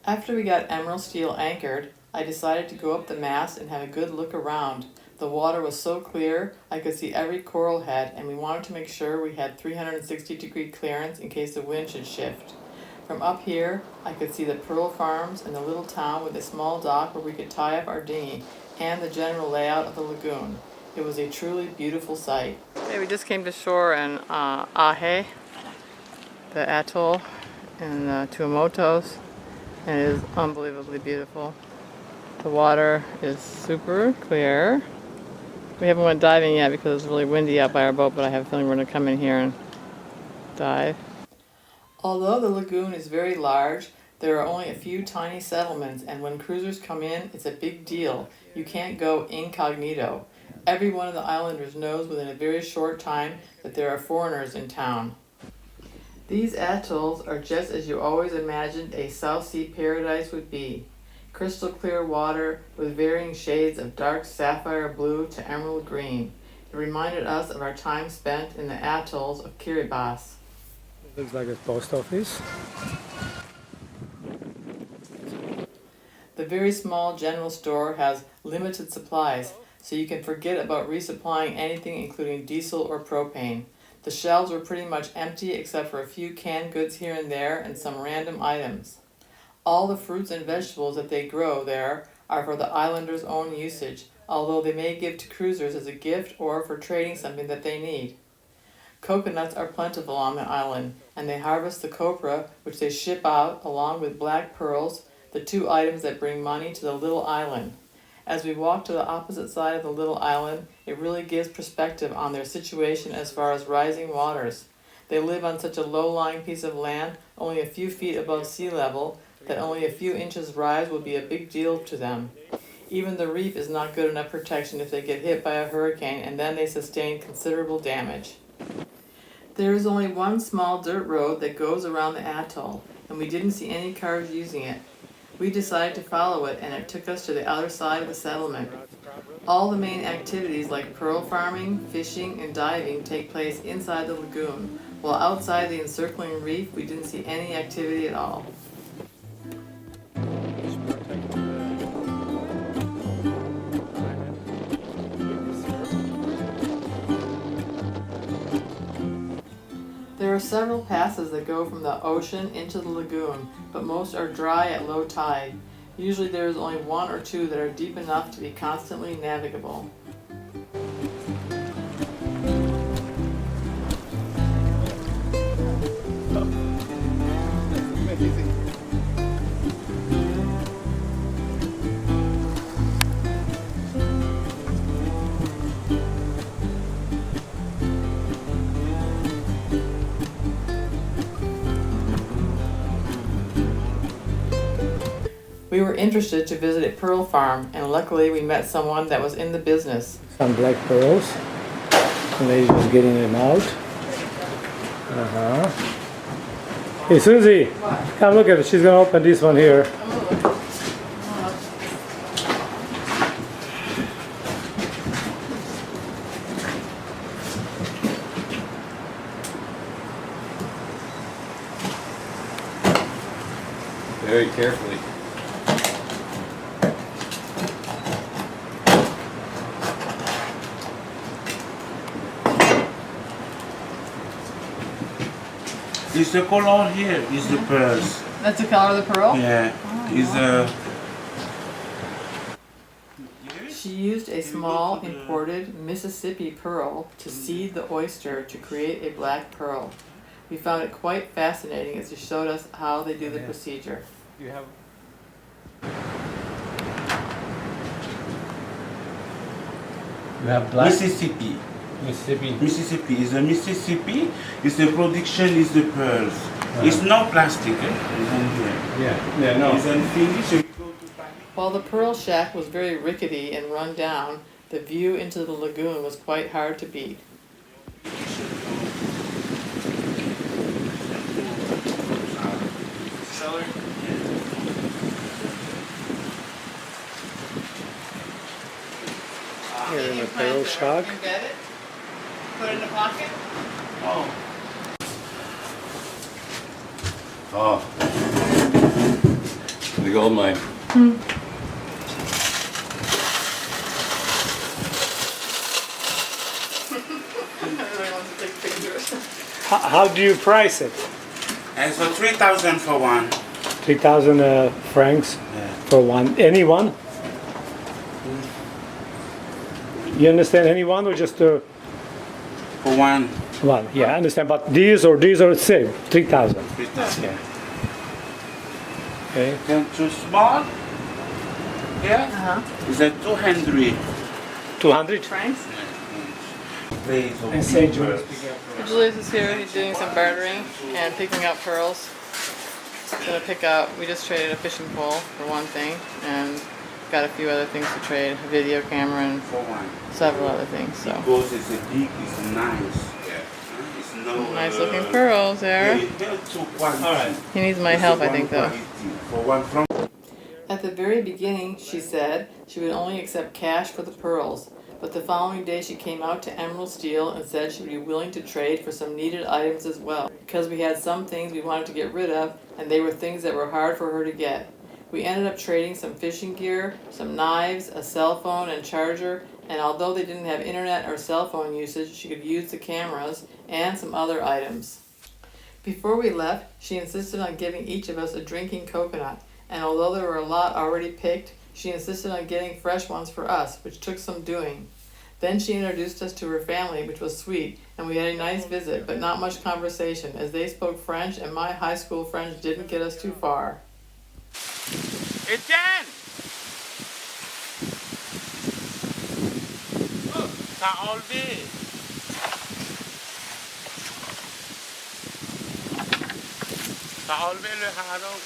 After we got Emerald Steel anchored, I decided to go up the mast and have a good look around. The water was so clear I could see every coral head, and we wanted to make sure we had 360-degree clearance in case the wind should shift. From up here, I could see the pearl farms and the little town with a small dock where we could tie up our dinghy, and the general layout of the lagoon. It was a truly beautiful sight. Okay, we just came to shore in Ahe, the atoll in Tuamotus, and it is unbelievably beautiful. The water is super clear. We haven't went diving yet because it's really windy out by our boat, but I have a feeling we're going to come in here and dive. Although the lagoon is very large, there are only a few tiny settlements, and when cruisers come in, it's a big deal. You can't go incognito. Every one of the islanders knows within a very short time that there are foreigners in town. These atolls are just as you always imagined a South Sea paradise would be. Crystal clear water with varying shades of dark sapphire blue to emerald green. It reminded us of our time spent in the atolls of Kiribati. Looks like a post office. The very small general store has limited supplies, so you can forget about resupplying anything including diesel or propane. The shelves were pretty much empty except for a few canned goods here and there and some random items. All the fruits and vegetables that they grow there are for the islanders' own usage, although they may give to cruisers as a gift or for trading something that they need. Coconuts are plentiful on the island, and they harvest the copra, which they ship out along with black pearls, the two items that bring money to the little island. As we walk to the opposite side of the little island, it really gives perspective on their situation as far as rising waters. They live on such a low-lying piece of land, only a few feet above sea level, that only a few inches rise will be a big deal to them. Even the reef is not good enough protection if they get hit by a hurricane, and then they sustain considerable damage. There is only one small dirt road that goes around the atoll, and we didn't see any cars using it. We decided to follow it, and it took us to the other side of the settlement. All the main activities like pearl farming, fishing, and diving take place inside the lagoon, while outside the encircling reef we didn't see any activity at all. There are several passes that go from the ocean into the lagoon, but most are dry at low tide. Usually there is only one or two that are deep enough to be constantly navigable. We were interested to visit a pearl farm, and luckily we met someone that was in the business. Some black pearls. The lady was getting them out. Hey Susie, come look at it. She's gonna open this one here. Very carefully. Is the color here is the pearls. That's the color of the pearl? Yeah. She used a small imported Mississippi pearl to seed the oyster to create a black pearl. We found it quite fascinating as she showed us how they do the procedure. You have black Mississippi. Mississippi. Is the Mississippi. Is the production is the pearls. It's not plastic. It's on here. Yeah, no. It's unfinished. While the pearl shack was very rickety and run down, the view into the lagoon was quite hard to beat. Here in the pearl shack. Embed it? Put it in a pocket? Oh. the gold mine. Everybody wants to take pictures. How do you price it? And so 3,000 for one. 3,000 francs Yeah. for one. Any one? You understand any one or just For one. one? Yeah, I understand. But these are the same. 3,000. 3,000. Yeah. Okay. Then too small. Yeah. Uh-huh. Is that 200? 200. Franks? Please, And say over. Julius is here. He's doing some bartering and picking up pearls. Gonna pick up. We just traded a fishing pole for one thing, and got a few other things to trade. A video camera and For one. several other things. So Because it's a big, it's nice. Yeah. It's no. nice looking pearls there. Yeah, too quality. All right. He needs my It's help, I one think, though. quality. For one from. At the very beginning, she said she would only accept cash for the pearls, but the following day she came out to Emerald Steel and said she would be willing to trade for some needed items as well, because we had some things we wanted to get rid of, and they were things that were hard for her to get. We ended up trading some fishing gear, some knives, a cell phone and charger, and although they didn't have internet or cell phone usage, she could use the cameras and some other items. Before we left, she insisted on giving each of us a drinking coconut, and although there were a lot already picked, she insisted on getting fresh ones for us, which took some doing. Then she introduced us to her family, which was sweet, and we had a nice visit, but not much conversation, as they spoke French and my high school French didn't get us too far. Etienne! Oh, t'as enlevé. T'as enlevé le hareng.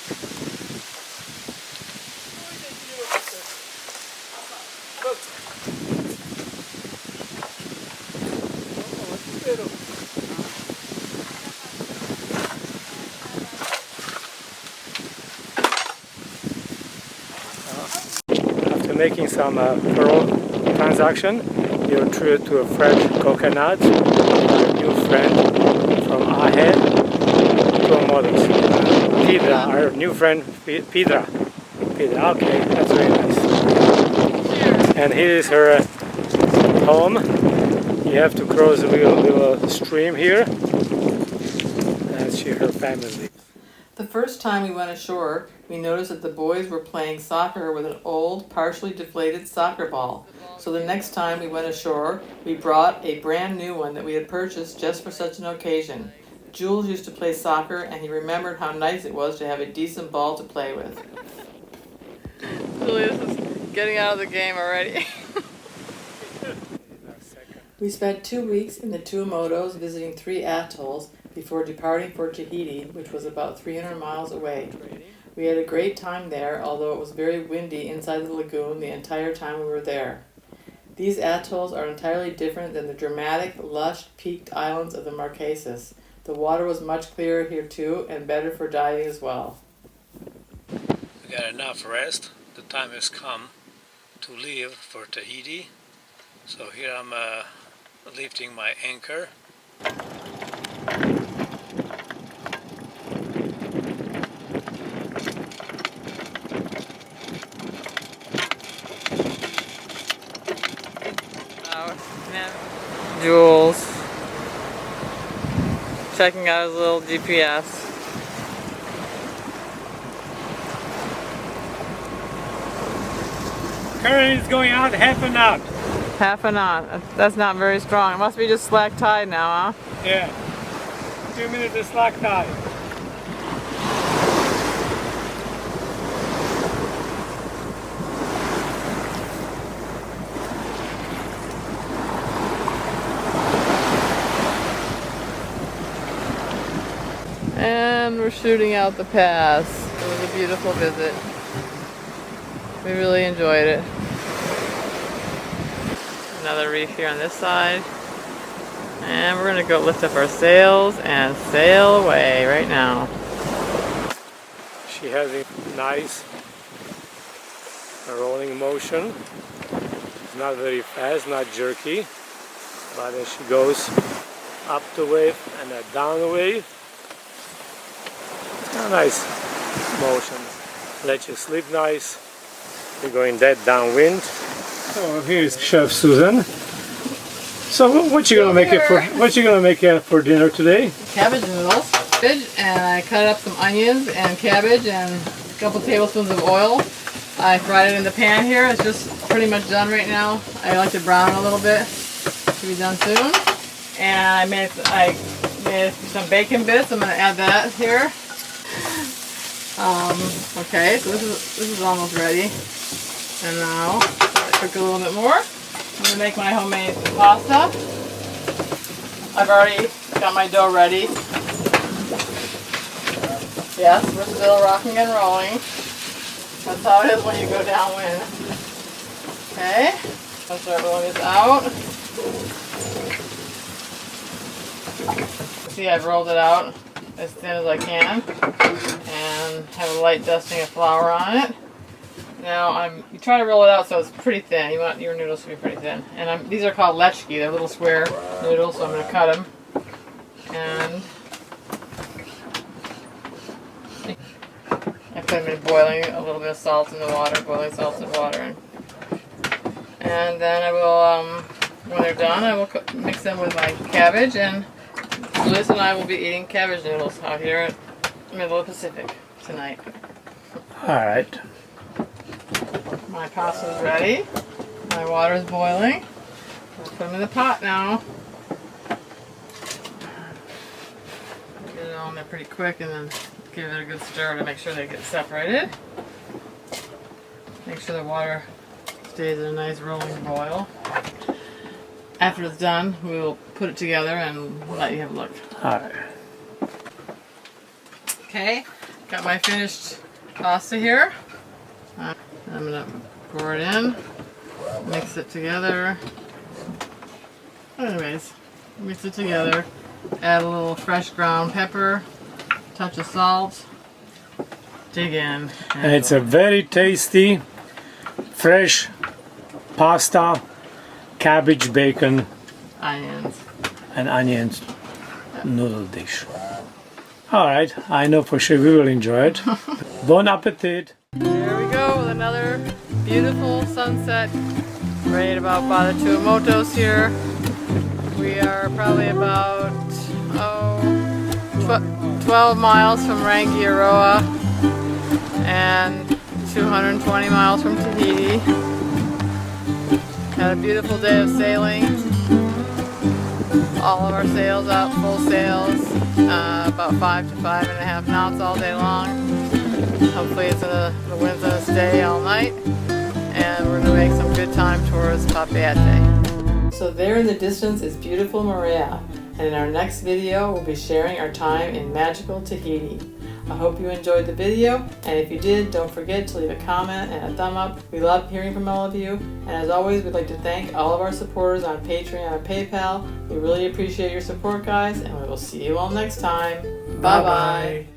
After making some pearl transaction, you're treated to a fresh coconut by a new friend from Ahe, Tuamotus. Pedra, our new friend Pedra. Pedra, okay, that's very nice. And here is her home. You have to cross a little stream here. That's her family. The first time we went ashore, we noticed that the boys were playing soccer with an old, partially deflated soccer ball. So the next time we went ashore, we brought a brand new one that we had purchased just for such an occasion. Jules used to play soccer, and he remembered how nice it was to have a decent ball to play with. Julius is getting out of the game already. We spent 2 weeks in the Tuamotus visiting 3 atolls before departing for Tahiti, which was about 300 miles away. We had a great time there, although it was very windy inside the lagoon the entire time we were there. These atolls are entirely different than the dramatic, lush, peaked islands of the Marquesas. The water was much clearer here too, and better for diving as well. We got enough rest. The time has come to leave for Tahiti. So here I'm lifting my anchor. Jules checking out his little GPS. Current is going out half a knot. Half a knot. That's not very strong. It must be just slack tide now, huh? Yeah. 2 minutes of slack tide. And we're shooting out the pass. It was a beautiful visit. We really enjoyed it. Another reef here on this side. And we're gonna go lift up our sails and sail away right now. She has a nice rolling motion. It's not very fast, not jerky. But as she goes up the wave and then down the wave, it's got a nice motion. let you sleep nice. We're going dead downwind. So here's Chef Susan. So what you gonna make it for dinner today? Cabbage noodles. And I cut up some onions and cabbage and a couple tablespoons of oil. I fried it in the pan here. It's just pretty much done right now. I like to brown a little bit. Should be done soon. And I made some bacon bits. I'm going to add that here. Okay, so this is almost ready. And now I cook a little bit more. I'm going to make my homemade pasta. I've already got my dough ready. Yes, we're still rocking and rolling. That's how it is when you go downwind. Okay, I'll start rolling this out. See, I've rolled it out as thin as I can and have a light dusting of flour on it. Now you try to roll it out so it's pretty thin. You want your noodles to be pretty thin. And these are called lechki. They're little square noodles, so I'm going to cut them. And I put them in boiling, a little bit of salt in the water, boiling salt in water. And then I will, when they're done, I will mix them with my cabbage, and Liz and I will be eating cabbage noodles out here at Middle of the Pacific tonight. Alright. My pasta is ready. My water is boiling. I'll put them in the pot now. Get it on there pretty quick and then give it a good stir to make sure they get separated. Make sure the water stays in a nice rolling boil. After it's done, we'll put it together and let you have a look. Alright. Okay, got my finished pasta here. I'm going to pour it in, mix it together. Anyways, mix it together. Add a little fresh ground pepper, touch of salt, dig in. And it's a very tasty, fresh pasta, cabbage, bacon, onions. and onions noodle dish. Alright, I know for sure we will enjoy it. Bon appetit! Here we go with another beautiful sunset right about by the Tuamotus here. We are probably about 12 miles from Rangiroa and 220 miles from Tahiti. Had a beautiful day of sailing. All of our sails out, full sails, about 5 to 5.5 knots all day long. Hopefully the wind's going to stay all night, and we're going to make some good time towards Papeete. So there in the distance is beautiful Moorea, and in our next video we'll be sharing our time in magical Tahiti. I hope you enjoyed the video, and if you did, don't forget to leave a comment and a thumb up. We love hearing from all of you, and as always, we'd like to thank all of our supporters on Patreon and PayPal. We really appreciate your support, guys, and we will see you all next time. Bye-bye.